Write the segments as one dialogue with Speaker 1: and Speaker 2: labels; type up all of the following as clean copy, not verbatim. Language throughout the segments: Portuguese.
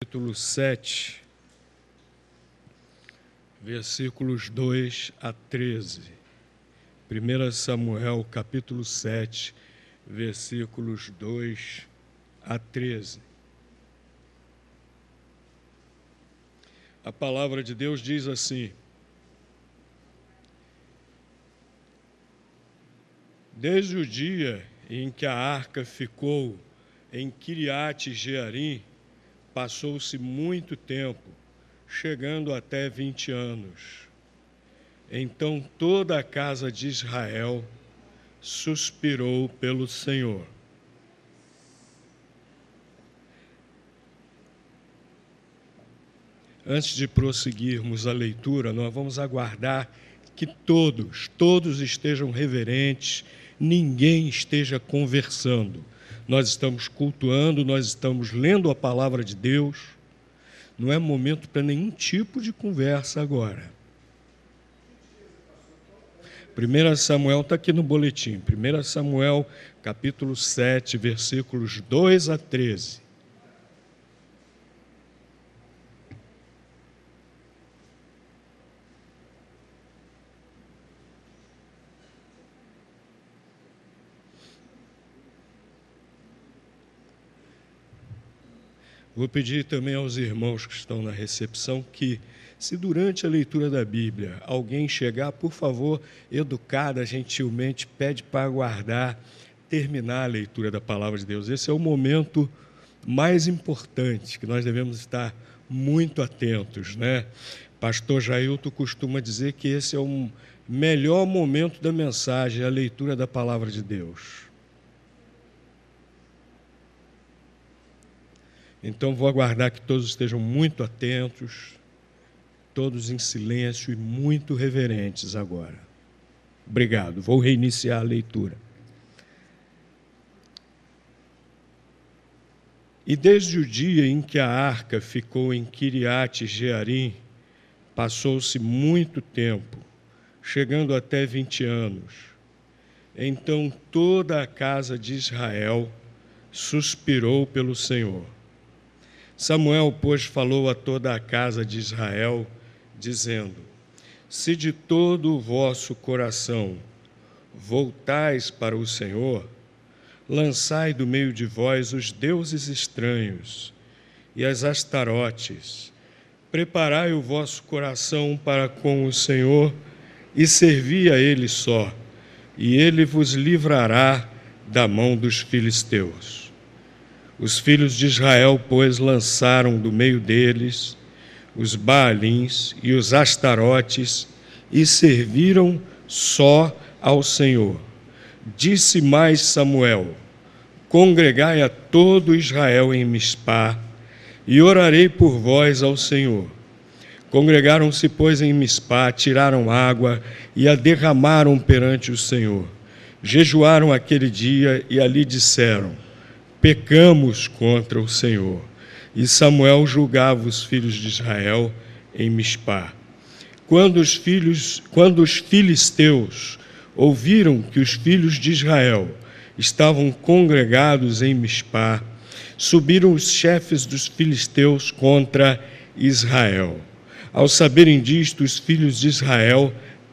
Speaker 1: capítulo 7, versículos 2 a 13. 1 Samuel, capítulo 7, versículos 2 a 13. A palavra de Deus diz assim: desde o dia em que a arca ficou em Quiriate-Jearim, passou-se muito tempo, chegando até 20 anos. Então toda a casa de Israel suspirou pelo Senhor. Antes de prosseguirmos a leitura, nós vamos aguardar que todos estejam reverentes, ninguém esteja conversando. Nós estamos cultuando, nós estamos lendo a palavra de Deus. Não é momento para nenhum tipo de conversa agora. 1 Samuel está aqui no boletim. 1 Samuel, capítulo 7, versículos 2 a 13. Vou pedir também aos irmãos que estão na recepção que, se durante a leitura da Bíblia alguém chegar, por favor, educada, gentilmente, pede para aguardar, terminar a leitura da palavra de Deus. Esse é o momento mais importante, que nós devemos estar muito atentos, né? Pastor Jailton costuma dizer que esse é o melhor momento da mensagem, a leitura da palavra de Deus. Então, vou aguardar que todos estejam muito atentos, todos em silêncio e muito reverentes agora. Obrigado. Vou reiniciar a leitura. E desde o dia em que a arca ficou em Quiriate-Jearim, passou-se muito tempo, chegando até 20 anos. Então toda a casa de Israel suspirou pelo Senhor. Samuel, pois, falou a toda a casa de Israel, dizendo: se de todo o vosso coração voltais para o Senhor, lançai do meio de vós os deuses estranhos e as astarotes, preparai o vosso coração para com o Senhor e servi a Ele só, e Ele vos livrará da mão dos filisteus. Os filhos de Israel, pois, lançaram do meio deles os Baalins e os Astarotes e serviram só ao Senhor. Disse mais Samuel: congregai a todo Israel em Mispá e orarei por vós ao Senhor. Congregaram-se, pois, em Mispá, tiraram água e a derramaram perante o Senhor. Jejuaram aquele dia e ali disseram: pecamos contra o Senhor. E Samuel julgava os filhos de Israel em Mispá. Quando os filisteus ouviram que os filhos de Israel estavam congregados em Mispá, subiram os chefes dos filisteus contra Israel. Ao saberem disto, os filhos de Israel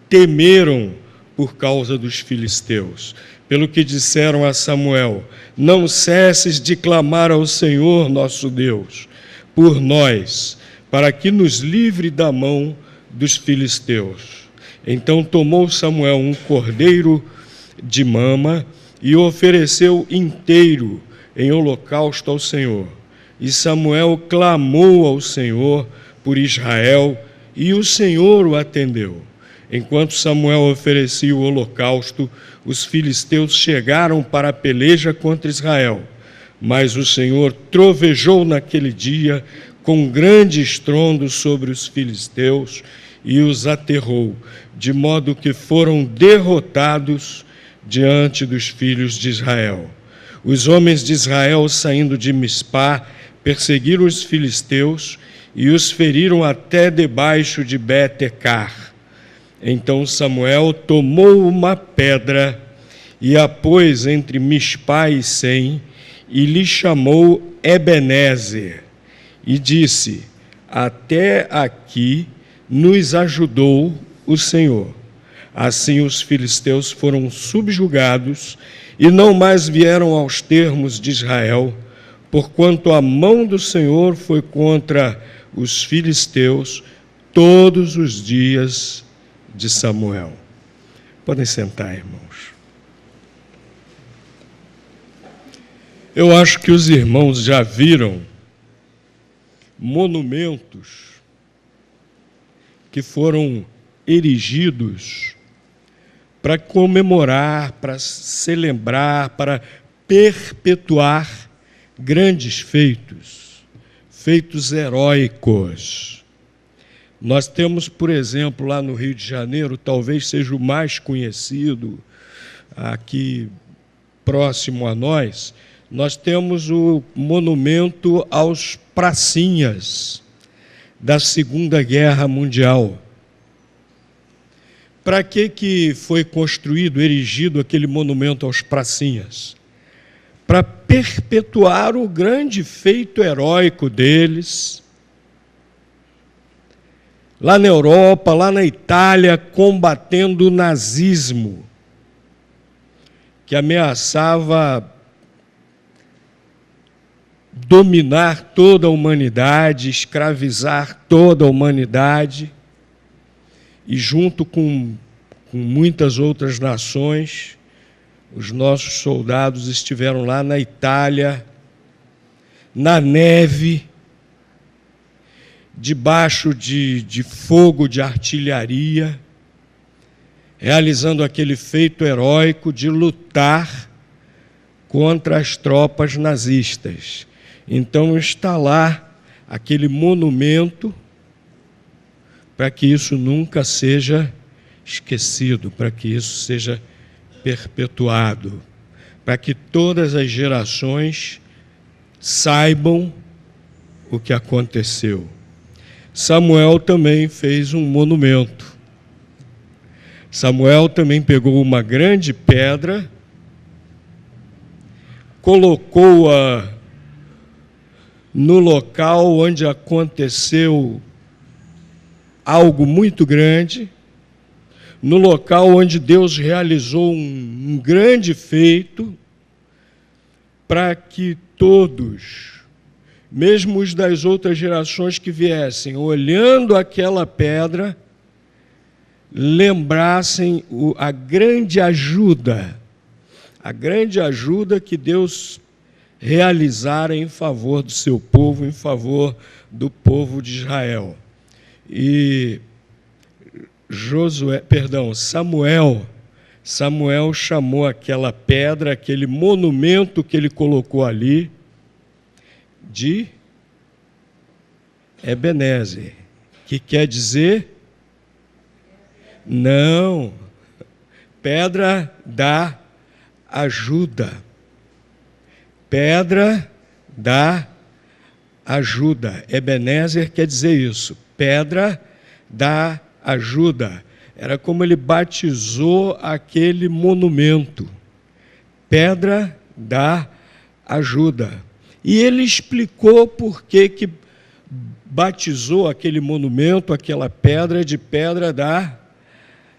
Speaker 1: temeram por causa dos filisteus, pelo que disseram a Samuel: não cesses de clamar ao Senhor nosso Deus por nós, para que nos livre da mão dos filisteus. Então tomou Samuel um cordeiro de mama e o ofereceu inteiro em holocausto ao Senhor. E Samuel clamou ao Senhor por Israel, e o Senhor o atendeu. Enquanto Samuel oferecia o holocausto, os filisteus chegaram para a peleja contra Israel. Mas o Senhor trovejou naquele dia com grande estrondo sobre os filisteus e os aterrou, de modo que foram derrotados diante dos filhos de Israel. Os homens de Israel, saindo de Mispá, perseguiram os filisteus e os feriram até debaixo de Bet-Ecar. Então Samuel tomou uma pedra e a pôs entre Mispá e Sem, e lhe chamou Ebenezer, e disse: até aqui nos ajudou o Senhor. Assim os filisteus foram subjugados e não mais vieram aos termos de Israel, porquanto a mão do Senhor foi contra os filisteus todos os dias de Samuel. Podem sentar, irmãos. Eu acho que os irmãos já viram monumentos que foram erigidos para comemorar, para celebrar, para perpetuar grandes feitos, feitos heróicos. Nós temos, por exemplo, lá no Rio de Janeiro, talvez seja o mais conhecido, aqui próximo a nós, nós temos o monumento aos pracinhas da Segunda Guerra Mundial. Para que foi construído, erigido aquele monumento aos pracinhas? Para perpetuar o grande feito heróico deles, lá na Europa, lá na Itália, combatendo o nazismo, que ameaçava dominar toda a humanidade, escravizar toda a humanidade, e junto com muitas outras nações, os nossos soldados estiveram lá na Itália, na neve, debaixo de fogo de artilharia, realizando aquele feito heróico de lutar contra as tropas nazistas. Então está lá aquele monumento para que isso nunca seja esquecido, para que isso seja perpetuado, para que todas as gerações saibam o que aconteceu. Samuel também fez um monumento. Samuel também pegou uma grande pedra, colocou-a no local onde aconteceu algo muito grande, no local onde Deus realizou um grande feito, para que todos, mesmo os das outras gerações que viessem, olhando aquela pedra, lembrassem a grande ajuda que Deus realizara em favor do seu povo, em favor do povo de Israel. E Samuel chamou aquela pedra, aquele monumento que ele colocou ali, de Ebenezer, que quer dizer, não, pedra da ajuda. Pedra da ajuda. Ebenezer quer dizer isso, pedra da ajuda. Era como ele batizou aquele monumento, pedra da ajuda. E ele explicou por que batizou aquele monumento, aquela pedra, de pedra da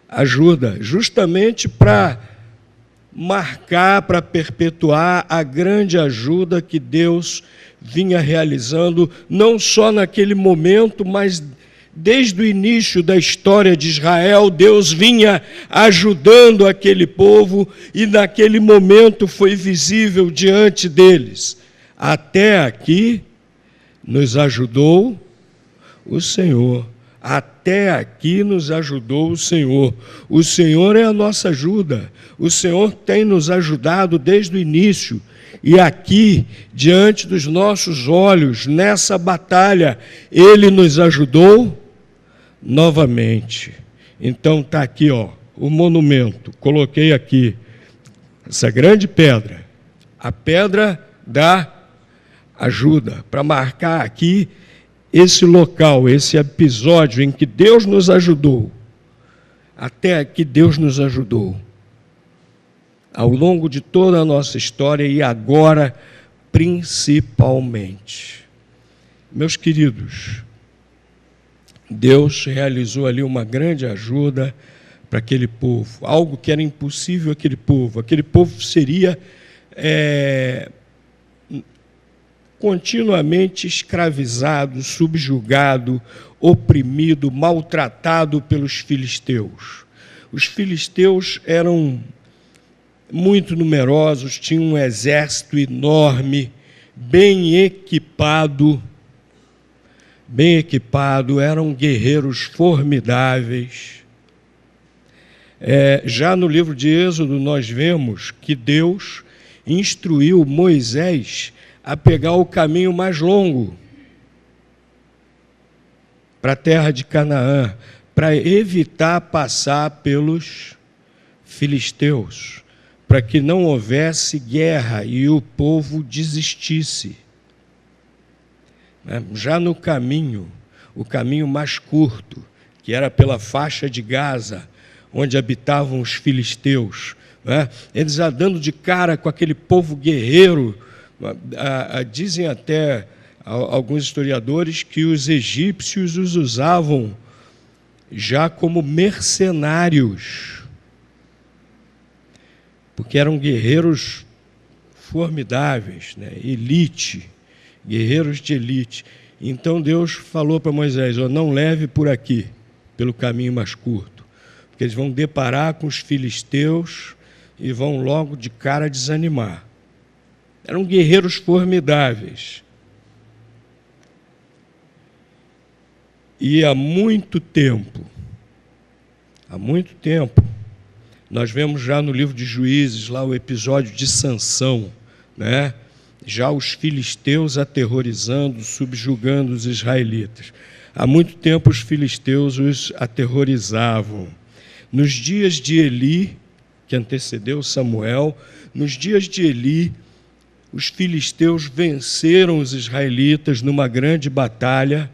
Speaker 1: ajuda, justamente para marcar, para perpetuar a grande ajuda que Deus vinha realizando, não só naquele momento, mas desde o início da história de Israel. Deus vinha ajudando aquele povo e naquele momento foi visível diante deles. Até aqui nos ajudou o Senhor. Até aqui nos ajudou o Senhor. O Senhor é a nossa ajuda. O Senhor tem nos ajudado desde o início. E aqui, diante dos nossos olhos, nessa batalha, Ele nos ajudou novamente. Então está aqui, o monumento. Coloquei aqui essa grande pedra, a pedra da ajuda, para marcar aqui esse local, esse episódio em que Deus nos ajudou. Até aqui Deus nos ajudou. Ao longo de toda a nossa história e agora principalmente. Meus queridos, Deus realizou ali uma grande ajuda para aquele povo, algo que era impossível àquele povo. Aquele povo seria continuamente escravizado, subjugado, oprimido, maltratado pelos filisteus. Os filisteus eram muito numerosos, tinham um exército enorme, bem equipado, eram guerreiros formidáveis. Já no livro de Êxodo nós vemos que Deus instruiu Moisés a pegar o caminho mais longo para a terra de Canaã, para evitar passar pelos filisteus, para que não houvesse guerra e o povo desistisse. Já no caminho, o caminho mais curto, que era pela faixa de Gaza, onde habitavam os filisteus, eles já dando de cara com aquele povo guerreiro. Dizem até alguns historiadores que os egípcios os usavam já como mercenários, porque eram guerreiros formidáveis, elite, guerreiros de elite. Então Deus falou para Moisés: não leve por aqui, pelo caminho mais curto, porque eles vão deparar com os filisteus e vão logo de cara desanimar. Eram guerreiros formidáveis. E há muito tempo, nós vemos já no livro de Juízes, lá o episódio de Sansão, já os filisteus aterrorizando, subjugando os israelitas. Há muito tempo os filisteus os aterrorizavam. Nos dias de Eli, que antecedeu Samuel, nos dias de Eli, os filisteus venceram os israelitas numa grande batalha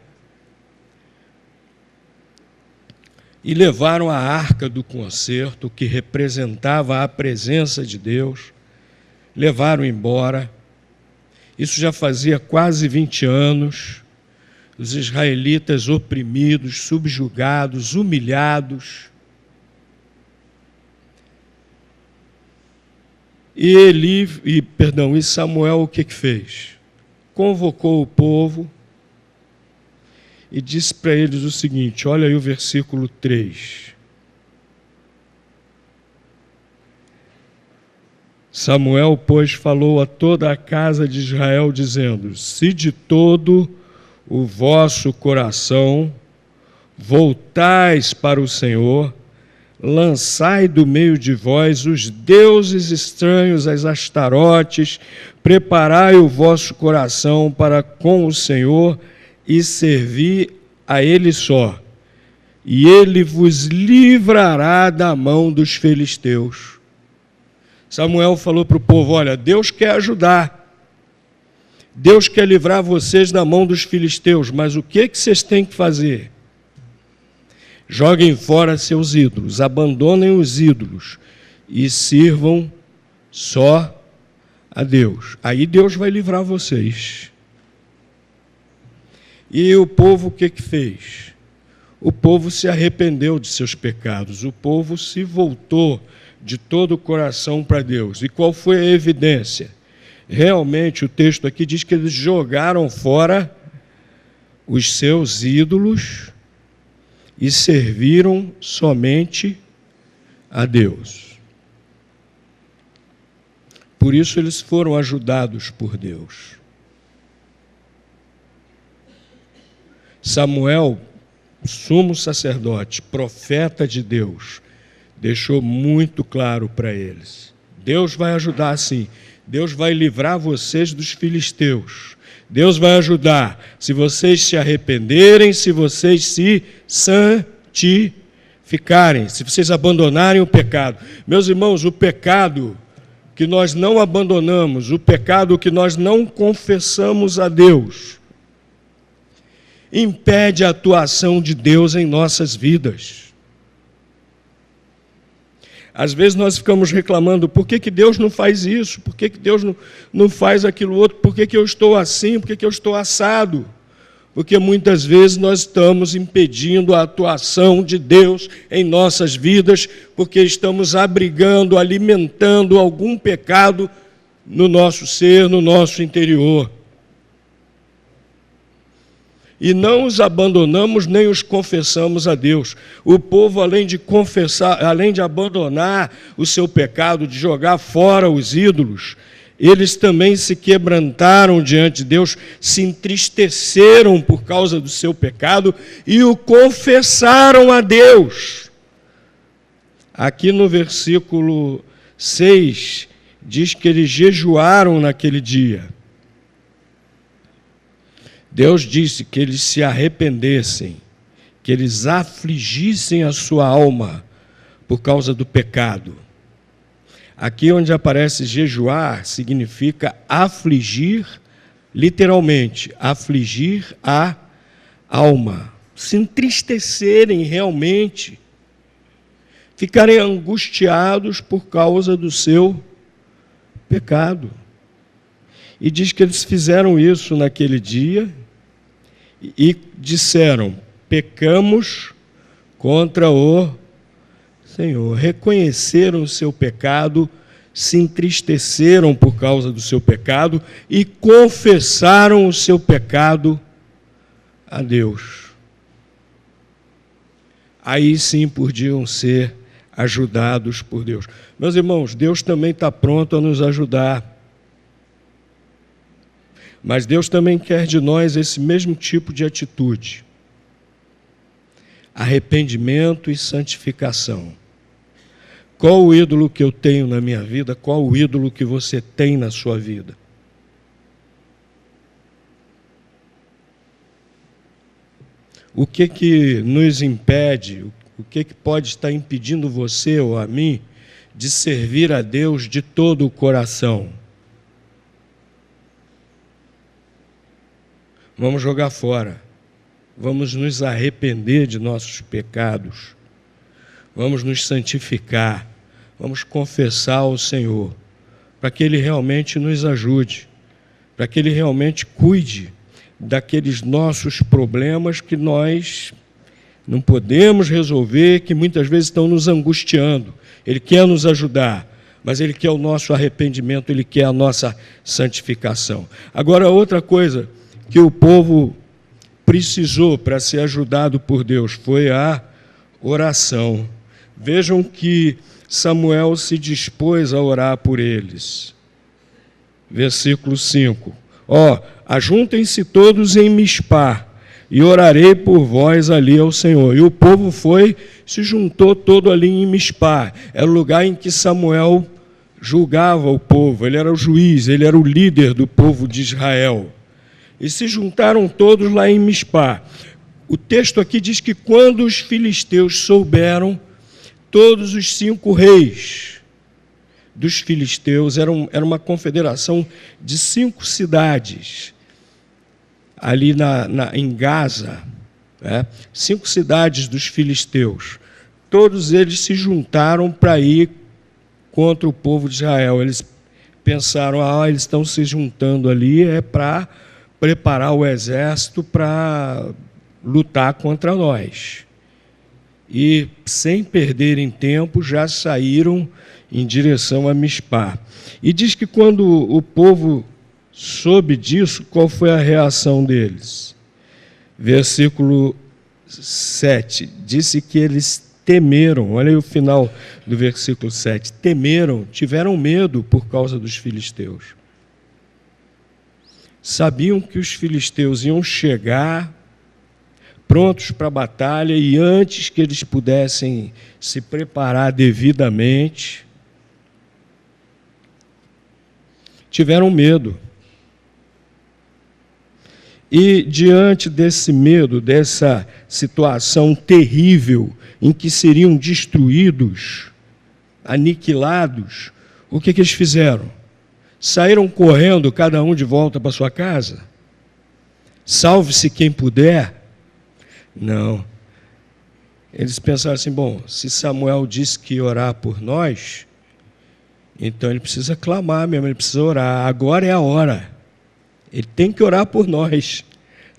Speaker 1: e levaram a arca do concerto, que representava a presença de Deus, levaram embora. Isso já fazia quase 20 anos, os israelitas oprimidos, subjugados, humilhados. E Samuel o que fez? Convocou o povo e disse para eles o seguinte, olha aí o versículo 3. Samuel, pois, falou a toda a casa de Israel, dizendo: se de todo o vosso coração voltais para o Senhor, lançai do meio de vós os deuses estranhos, as Astarotes, preparai o vosso coração para com o Senhor e servi a Ele só, e Ele vos livrará da mão dos filisteus. Samuel falou para o povo: olha, Deus quer ajudar, Deus quer livrar vocês da mão dos filisteus, mas o que vocês têm que fazer? Joguem fora seus ídolos, abandonem os ídolos e sirvam só a Deus. Aí Deus vai livrar vocês. E o povo o que fez? O povo se arrependeu de seus pecados, o povo se voltou de todo o coração para Deus. E qual foi a evidência? Realmente o texto aqui diz que eles jogaram fora os seus ídolos e serviram somente a Deus. Por isso eles foram ajudados por Deus. Samuel, sumo sacerdote, profeta de Deus, deixou muito claro para eles: Deus vai ajudar sim, Deus vai livrar vocês dos filisteus, Deus vai ajudar se vocês se arrependerem, se vocês se santificarem, se vocês abandonarem o pecado. Meus irmãos, o pecado que nós não abandonamos, o pecado que nós não confessamos a Deus, impede a atuação de Deus em nossas vidas. Às vezes nós ficamos reclamando: por que Deus não faz isso? Por que Deus não faz aquilo outro? Por que eu estou assim? Por que eu estou assado? Porque muitas vezes nós estamos impedindo a atuação de Deus em nossas vidas, porque estamos abrigando, alimentando algum pecado no nosso ser, no nosso interior. E não os abandonamos nem os confessamos a Deus. O povo, além de confessar, além de abandonar o seu pecado, de jogar fora os ídolos, eles também se quebrantaram diante de Deus, se entristeceram por causa do seu pecado e o confessaram a Deus. Aqui no versículo 6, diz que eles jejuaram naquele dia. Deus disse que eles se arrependessem, que eles afligissem a sua alma por causa do pecado. Aqui onde aparece jejuar, significa afligir, literalmente, afligir a alma. Se entristecerem realmente, ficarem angustiados por causa do seu pecado. E diz que eles fizeram isso naquele dia e disseram: pecamos contra o Senhor. Reconheceram o seu pecado, se entristeceram por causa do seu pecado e confessaram o seu pecado a Deus. Aí sim podiam ser ajudados por Deus. Meus irmãos, Deus também está pronto a nos ajudar. Mas Deus também quer de nós esse mesmo tipo de atitude. Arrependimento e santificação. Qual o ídolo que eu tenho na minha vida? Qual o ídolo que você tem na sua vida? O que nos impede, o que pode estar impedindo você ou a mim de servir a Deus de todo o coração? Vamos jogar fora, vamos nos arrepender de nossos pecados, vamos nos santificar, vamos confessar ao Senhor, para que Ele realmente nos ajude, para que Ele realmente cuide daqueles nossos problemas que nós não podemos resolver, que muitas vezes estão nos angustiando. Ele quer nos ajudar, mas Ele quer o nosso arrependimento, Ele quer a nossa santificação. Agora, outra coisa que o povo precisou para ser ajudado por Deus foi a oração. Vejam que Samuel se dispôs a orar por eles. Versículo 5. Ajuntem-se todos em Mispá, e orarei por vós ali ao Senhor. E o povo se juntou todo ali em Mispá. Era o lugar em que Samuel julgava o povo. Ele era o juiz, ele era o líder do povo de Israel. E se juntaram todos lá em Mispá. O texto aqui diz que quando os filisteus souberam, todos os 5 reis dos filisteus, era uma confederação de 5 cidades, ali em Gaza, 5 cidades dos filisteus. Todos eles se juntaram para ir contra o povo de Israel. Eles pensaram, eles estão se juntando ali, para preparar o exército para lutar contra nós. E, sem perderem tempo, já saíram em direção a Mispá. E diz que quando o povo soube disso, qual foi a reação deles? Versículo 7, disse que eles temeram, olha aí o final do versículo 7, temeram, tiveram medo por causa dos filisteus. Sabiam que os filisteus iam chegar prontos para a batalha e antes que eles pudessem se preparar devidamente, tiveram medo. E diante desse medo, dessa situação terrível em que seriam destruídos, aniquilados, o que eles fizeram? Saíram correndo, cada um de volta para sua casa? Salve-se quem puder? Não. Eles pensaram assim, se Samuel disse que ia orar por nós, então ele precisa clamar mesmo, ele precisa orar. Agora é a hora. Ele tem que orar por nós.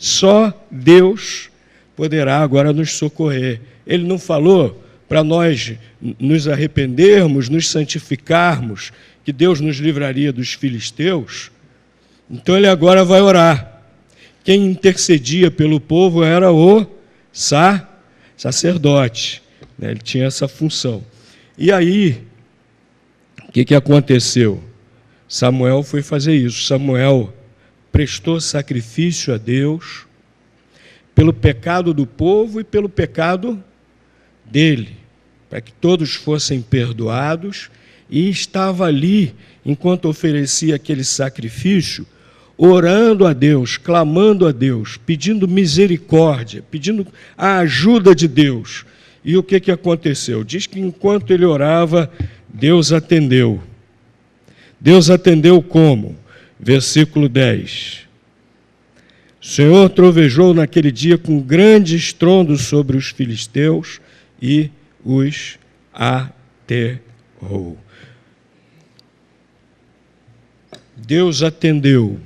Speaker 1: Só Deus poderá agora nos socorrer. Ele não falou para nós nos arrependermos, nos santificarmos, que Deus nos livraria dos filisteus? Então ele agora vai orar. Quem intercedia pelo povo era o sacerdote. Ele tinha essa função. E aí, o que aconteceu? Samuel foi fazer isso. Samuel prestou sacrifício a Deus pelo pecado do povo e pelo pecado dele, para que todos fossem perdoados, e estava ali, enquanto oferecia aquele sacrifício, orando a Deus, clamando a Deus, pedindo misericórdia, pedindo a ajuda de Deus. E o que aconteceu? Diz que enquanto ele orava, Deus atendeu. Deus atendeu como? Versículo 10. O Senhor trovejou naquele dia com grande estrondo sobre os filisteus e os aterrou. Deus atendeu,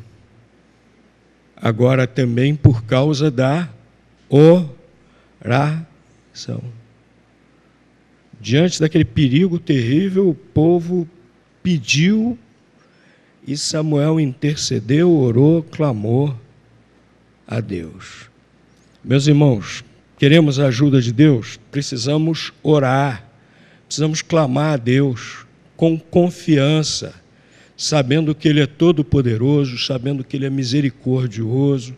Speaker 1: agora também por causa da oração. Diante daquele perigo terrível, o povo pediu e Samuel intercedeu, orou, clamou a Deus. Meus irmãos, queremos a ajuda de Deus? Precisamos orar, precisamos clamar a Deus com confiança, sabendo que Ele é todo-poderoso, sabendo que Ele é misericordioso,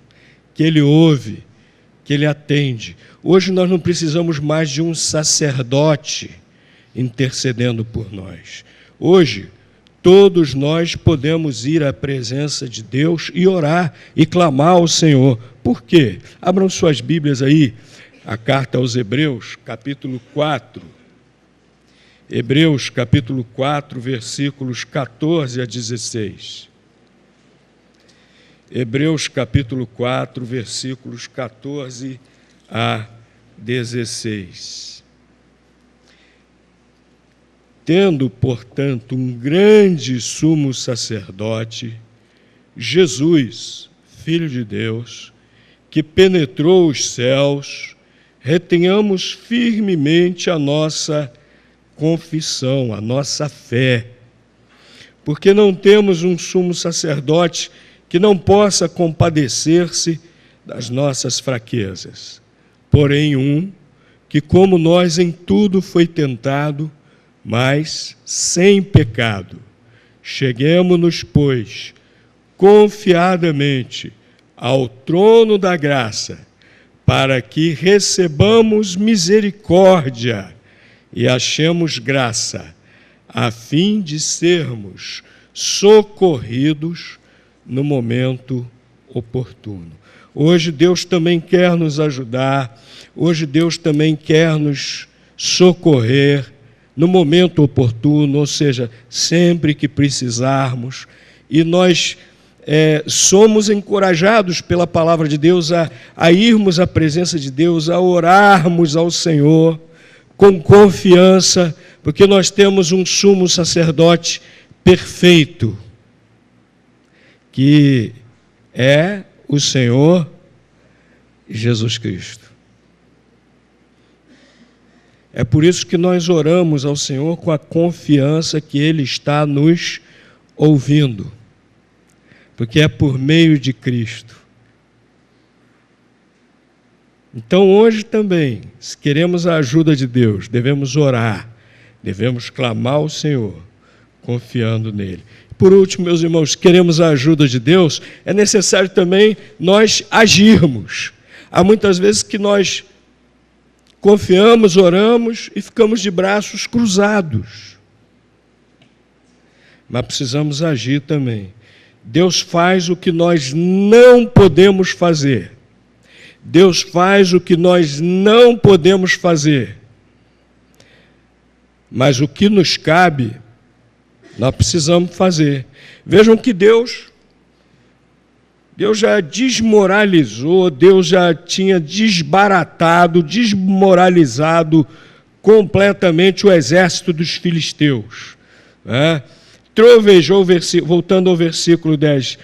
Speaker 1: que Ele ouve, que Ele atende. Hoje nós não precisamos mais de um sacerdote intercedendo por nós. Hoje, todos nós podemos ir à presença de Deus e orar e clamar ao Senhor. Por quê? Abram suas Bíblias aí, a carta aos Hebreus, capítulo 4. Hebreus, capítulo 4, versículos 14 a 16. Hebreus, capítulo 4, versículos 14 a 16. Tendo, portanto, um grande sumo sacerdote, Jesus, Filho de Deus, que penetrou os céus, retenhamos firmemente a nossa confissão, a nossa fé, porque não temos um sumo sacerdote que não possa compadecer-se das nossas fraquezas, porém um que, como nós, em tudo foi tentado, mas sem pecado. Cheguemo-nos, pois, confiadamente ao trono da graça, para que recebamos misericórdia e achemos graça, a fim de sermos socorridos no momento oportuno. Hoje Deus também quer nos ajudar, hoje Deus também quer nos socorrer no momento oportuno, ou seja, sempre que precisarmos, e nós somos encorajados pela palavra de Deus a irmos à presença de Deus, a orarmos ao Senhor com confiança, porque nós temos um sumo sacerdote perfeito, que é o Senhor Jesus Cristo. É por isso que nós oramos ao Senhor com a confiança que Ele está nos ouvindo, porque é por meio de Cristo. Então hoje também, se queremos a ajuda de Deus, devemos orar, devemos clamar ao Senhor, confiando nele. Por último, meus irmãos, se queremos a ajuda de Deus, é necessário também nós agirmos. Há muitas vezes que nós confiamos, oramos e ficamos de braços cruzados. Mas precisamos agir também. Deus faz o que nós não podemos fazer. Deus faz o que nós não podemos fazer. Mas o que nos cabe, nós precisamos fazer. Vejam que Deus já desmoralizou, Deus já tinha desbaratado, desmoralizado completamente o exército dos filisteus. Trovejou, voltando ao versículo 10,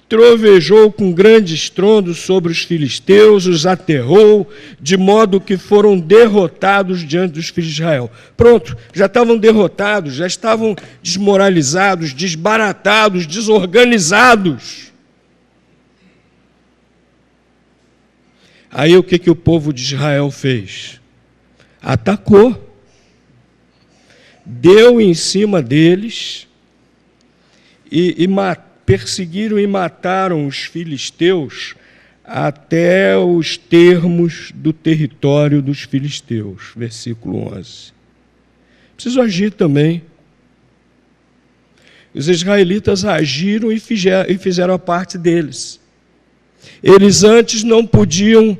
Speaker 1: trovejou com grande estrondo sobre os filisteus, os aterrou, de modo que foram derrotados diante dos filhos de Israel. Pronto, já estavam derrotados, já estavam desmoralizados, desbaratados, desorganizados. Aí o que o povo de Israel fez? Atacou. Deu em cima deles e perseguiram e mataram os filisteus até os termos do território dos filisteus. Versículo 11. Preciso agir também. Os israelitas agiram e fizeram a parte deles. Eles antes não podiam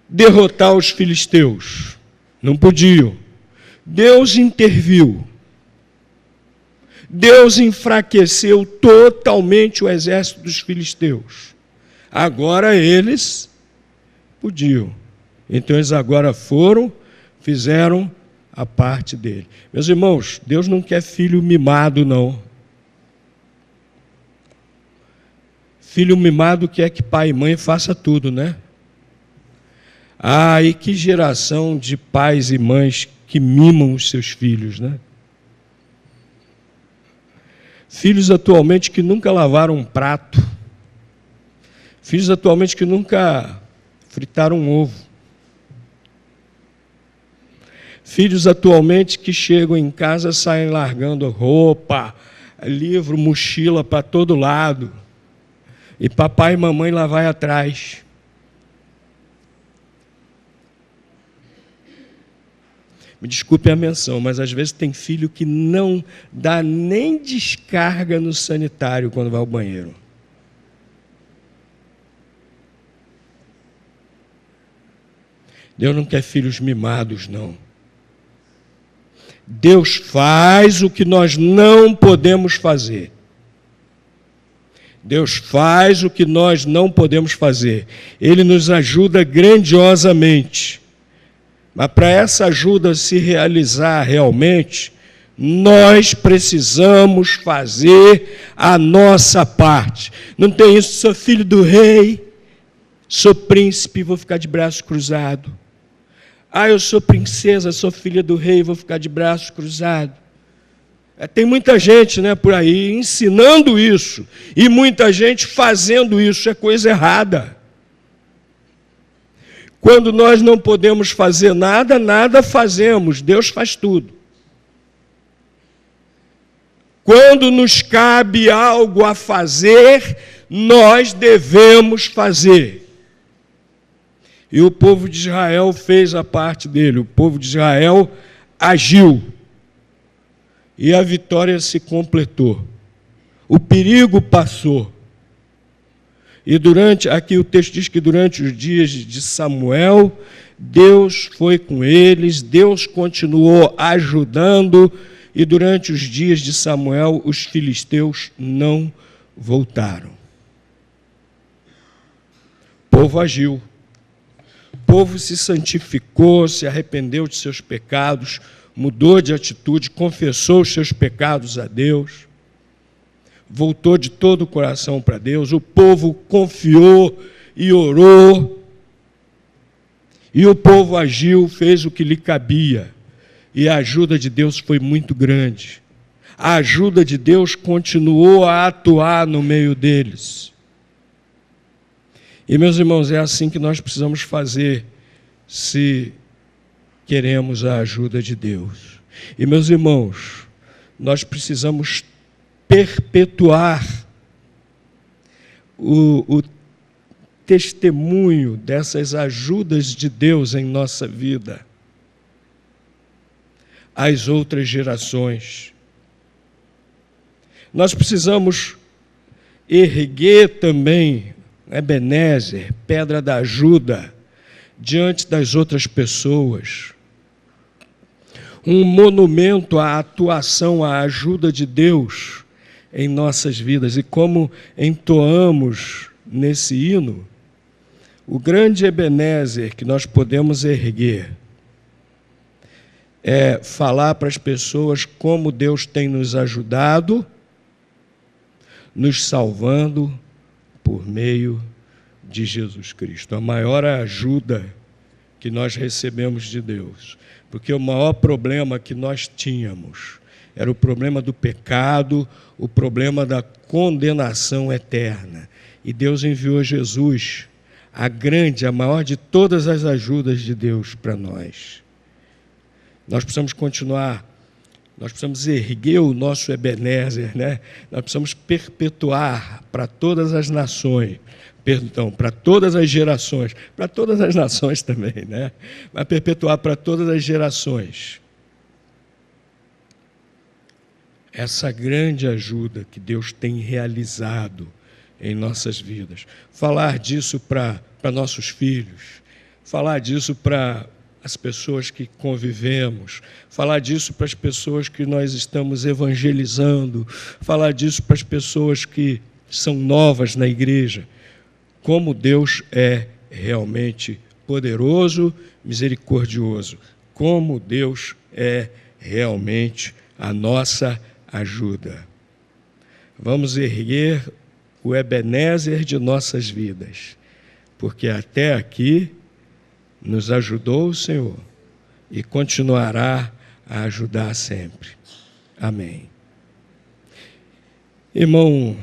Speaker 1: derrotar os filisteus. Não podiam. Deus interviu. Deus enfraqueceu totalmente o exército dos filisteus. Agora eles podiam. Então eles agora fizeram a parte dele. Meus irmãos, Deus não quer filho mimado, não. Filho mimado quer que pai e mãe façam tudo, né? Ah, e que geração de pais e mães que mimam os seus filhos, né? Filhos atualmente que nunca lavaram um prato. Filhos atualmente que nunca fritaram um ovo. Filhos atualmente que chegam em casa, saem largando roupa, livro, mochila para todo lado. E papai e mamãe lá vai atrás. Me desculpe a menção, mas às vezes tem filho que não dá nem descarga no sanitário quando vai ao banheiro. Deus não quer filhos mimados, não. Deus faz o que nós não podemos fazer. Deus faz o que nós não podemos fazer. Ele nos ajuda grandiosamente. Mas para essa ajuda se realizar realmente, nós precisamos fazer a nossa parte. Não tem isso, sou filho do rei, sou príncipe, vou ficar de braço cruzado. Ah, eu sou princesa, sou filha do rei, vou ficar de braço cruzado. Tem muita gente, né, por aí ensinando isso, e muita gente fazendo isso, é coisa errada. Quando nós não podemos fazer nada, nada fazemos, Deus faz tudo. Quando nos cabe algo a fazer, nós devemos fazer. E o povo de Israel fez a parte dele, o povo de Israel agiu. E a vitória se completou. O perigo passou. E aqui o texto diz que durante os dias de Samuel, Deus foi com eles, Deus continuou ajudando, e durante os dias de Samuel, os filisteus não voltaram. O povo agiu. O povo se santificou, se arrependeu de seus pecados, mudou de atitude, confessou os seus pecados a Deus, voltou de todo o coração para Deus, o povo confiou e orou, e o povo agiu, fez o que lhe cabia, e a ajuda de Deus foi muito grande. A ajuda de Deus continuou a atuar no meio deles. E, meus irmãos, é assim que nós precisamos fazer se queremos a ajuda de Deus. E, meus irmãos, nós precisamos perpetuar o testemunho dessas ajudas de Deus em nossa vida às outras gerações. Nós precisamos erguer também Ebenezer, pedra da ajuda, diante das outras pessoas. Um monumento à atuação, à ajuda de Deus em nossas vidas. E como entoamos nesse hino, o grande Ebenezer que nós podemos erguer é falar para as pessoas como Deus tem nos ajudado nos salvando por meio de Jesus Cristo. A maior ajuda que nós recebemos de Deus, porque o maior problema que nós tínhamos era o problema do pecado, o problema da condenação eterna. E Deus enviou Jesus, a maior de todas as ajudas de Deus para nós. Nós precisamos continuar, nós precisamos erguer o nosso Ebenezer, né? Nós precisamos perpetuar para todas as nações, para todas as gerações, para todas as nações também, né? Mas perpetuar para todas as gerações essa grande ajuda que Deus tem realizado em nossas vidas. Falar disso para nossos filhos, falar disso para as pessoas que convivemos, falar disso para as pessoas que nós estamos evangelizando, falar disso para as pessoas que são novas na igreja. Como Deus é realmente poderoso, misericordioso. Como Deus é realmente a nossa ajuda. Vamos erguer o Ebenezer de nossas vidas, porque até aqui nos ajudou o Senhor e continuará a ajudar sempre. Amém. Irmão